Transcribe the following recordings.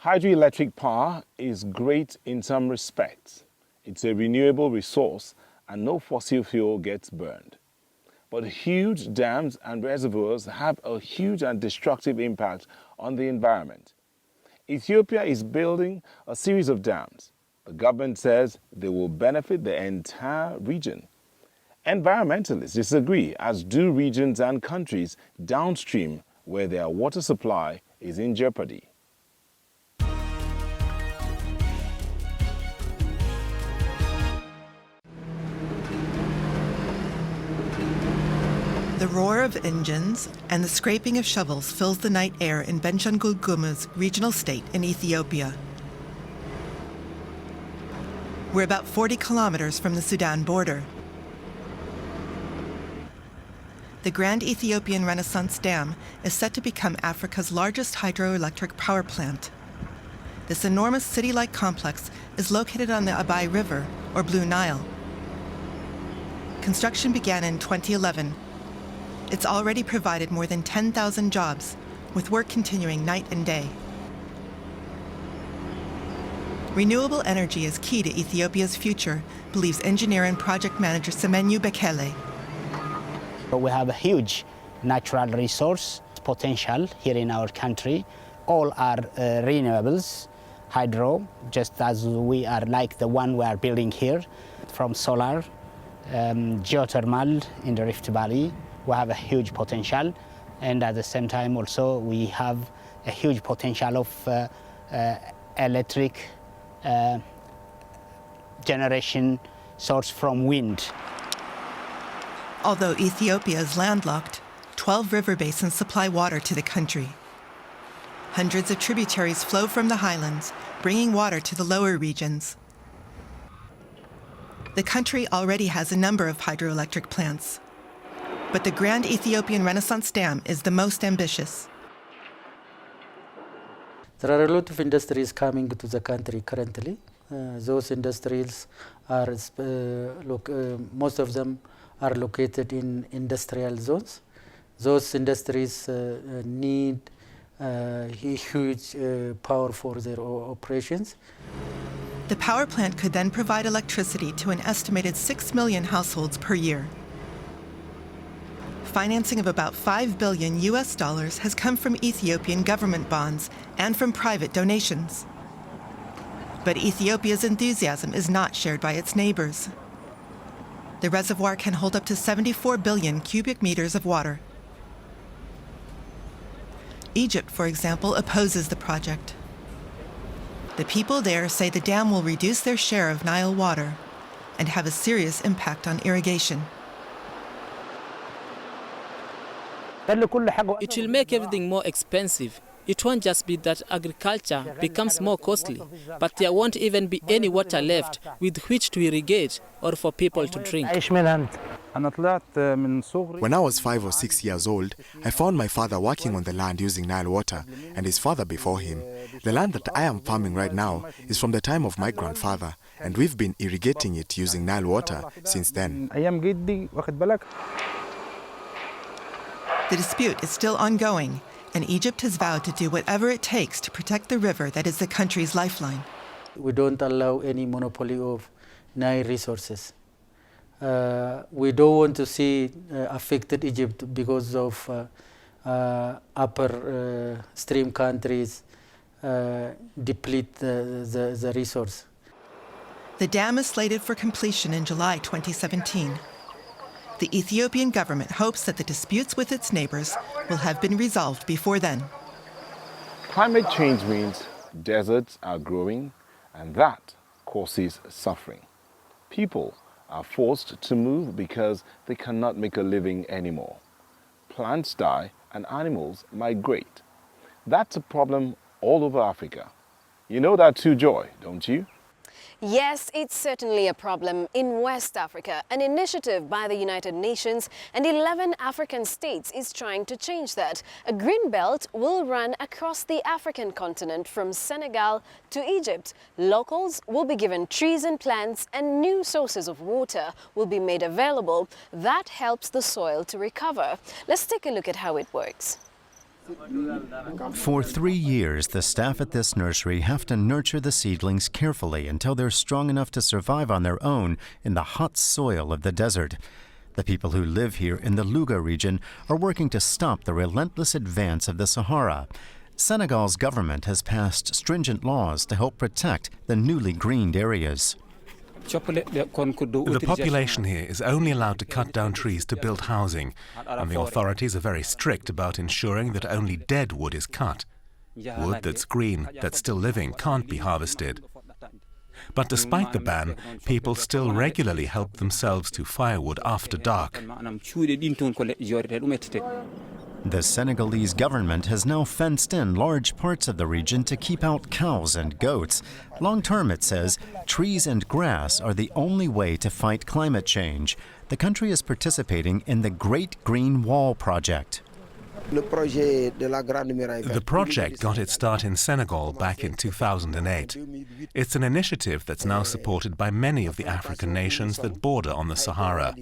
Hydroelectric power is great in some respects. It's a renewable resource and no fossil fuel gets burned. But huge dams and reservoirs have a huge and destructive impact on the environment. Ethiopia is building a series of dams. The government says they will benefit the entire region. Environmentalists disagree, as do regions and countries downstream where their water supply is in jeopardy. The roar of engines and the scraping of shovels fills the night air in Benishangul Gumuz regional state in Ethiopia. We're about 40 kilometers from the Sudan border. The Grand Ethiopian Renaissance Dam is set to become Africa's largest hydroelectric power plant. This enormous city-like complex is located on the Abai River, or Blue Nile. Construction began in 2011. It's already provided more than 10,000 jobs, with work continuing night and day. Renewable energy is key to Ethiopia's future, believes engineer and project manager Semenyu Bekele. We have a huge natural resource potential here in our country. All are renewables, hydro, just as we are like the one we are building here, from solar, geothermal in the Rift Valley. We have a huge potential, and at the same time also we have a huge potential of electric generation source from wind. Although Ethiopia is landlocked, 12 river basins supply water to the country. Hundreds of tributaries flow from the highlands, bringing water to the lower regions. The country already has a number of hydroelectric plants, but the Grand Ethiopian Renaissance Dam is the most ambitious. There are a lot of industries coming to the country currently. Those industries are, most of them are located in industrial zones. Those industries need huge power for their operations. The power plant could then provide electricity to an estimated 6 million households per year. Financing of about $5 billion has come from Ethiopian government bonds and from private donations. But Ethiopia's enthusiasm is not shared by its neighbors. The reservoir can hold up to 74 billion cubic meters of water. Egypt, for example, opposes the project. The people there say the dam will reduce their share of Nile water and have a serious impact on irrigation. It will make everything more expensive. It won't just be that agriculture becomes more costly, but there won't even be any water left with which to irrigate or for people to drink. When I was 5 or 6 years old, I found my father working on the land using Nile water, and his father before him. The land that I am farming right now is from the time of my grandfather, and we've been irrigating it using Nile water since then. The dispute is still ongoing, and Egypt has vowed to do whatever it takes to protect the river that is the country's lifeline. We don't allow any monopoly of Nile resources. We don't want to see affected Egypt because of upper stream countries deplete the resource. The dam is slated for completion in July 2017. The Ethiopian government hopes that the disputes with its neighbors will have been resolved before then. Climate change means deserts are growing, and that causes suffering. People are forced to move because they cannot make a living anymore. Plants die and animals migrate. That's a problem all over Africa. You know that too, Joy, don't you? Yes, it's certainly a problem in West Africa. An initiative by the United Nations and 11 African states is trying to change that. A green belt will run across the African continent from Senegal to Egypt. Locals will be given trees and plants, and new sources of water will be made available. That helps the soil to recover. Let's take a look at how it works. For 3 years, the staff at this nursery have to nurture the seedlings carefully until they're strong enough to survive on their own in the hot soil of the desert. The people who live here in the Louga region are working to stop the relentless advance of the Sahara. Senegal's government has passed stringent laws to help protect the newly greened areas. The population here is only allowed to cut down trees to build housing, and the authorities are very strict about ensuring that only dead wood is cut. Wood that's green, that's still living, can't be harvested. But despite the ban, people still regularly help themselves to firewood after dark. The Senegalese government has now fenced in large parts of the region to keep out cows and goats. Long term, it says, trees and grass are the only way to fight climate change. The country is participating in the Great Green Wall project. The project got its start in Senegal back in 2008. It's an initiative that's now supported by many of the African nations that border on the Sahara.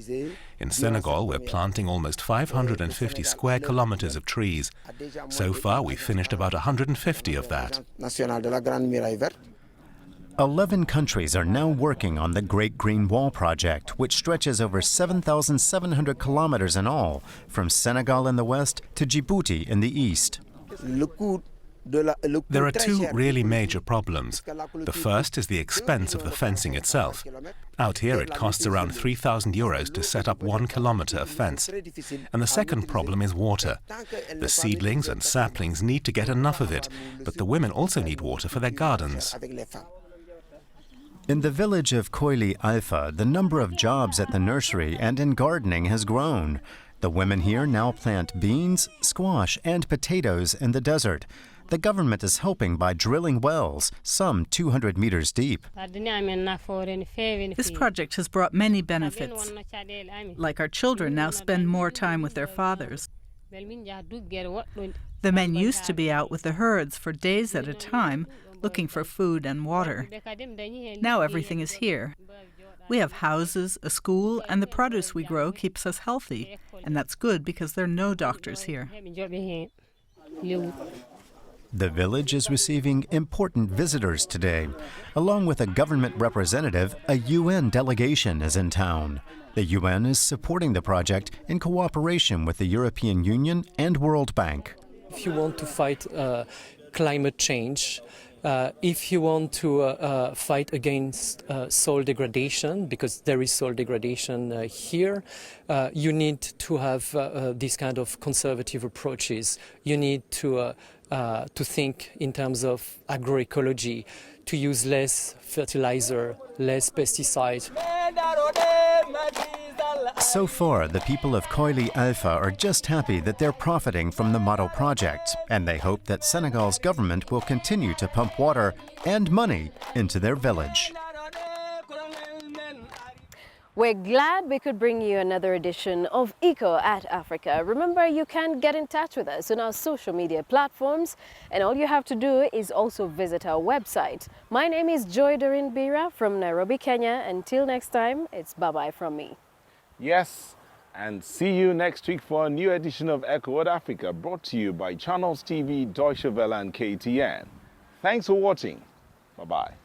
In Senegal, we're planting almost 550 square kilometers of trees. So far, we've finished about 150 of that. 11 countries are now working on the Great Green Wall project, which stretches over 7,700 kilometers in all, from Senegal in the west to Djibouti in the east. There are two really major problems. The first is the expense of the fencing itself. Out here it costs around 3,000 euros to set up 1 kilometer of fence. And the second problem is water. The seedlings and saplings need to get enough of it, but the women also need water for their gardens. In the village of Koili Alpha, the number of jobs at the nursery and in gardening has grown. The women here now plant beans, squash, and potatoes in the desert. The government is helping by drilling wells, some 200 meters deep. This project has brought many benefits. Like our children now spend more time with their fathers. The men used to be out with the herds for days at a time, looking for food and water. Now everything is here. We have houses, a school, and the produce we grow keeps us healthy. And that's good because there are no doctors here. The village is receiving important visitors today. Along with a government representative, a UN delegation is in town. The UN is supporting the project in cooperation with the European Union and World Bank. If you want to fight climate change, if you want to fight against soil degradation, because there is soil degradation here, you need to have these kind of conservative approaches. You need to think in terms of agroecology, to use less fertilizer, less pesticides. So far, the people of Koili Alpha are just happy that they're profiting from the model project, and they hope that Senegal's government will continue to pump water and money into their village. We're glad we could bring you another edition of Eco at Africa. Remember, you can get in touch with us on our social media platforms, and all you have to do is also visit our website. My name is Joy Doreen Bira from Nairobi, Kenya. Until next time, it's bye-bye from me. Yes, and see you next week for a new edition of Echo at Africa, brought to you by Channels TV, Deutsche Welle and KTN. Thanks for watching. Bye-bye.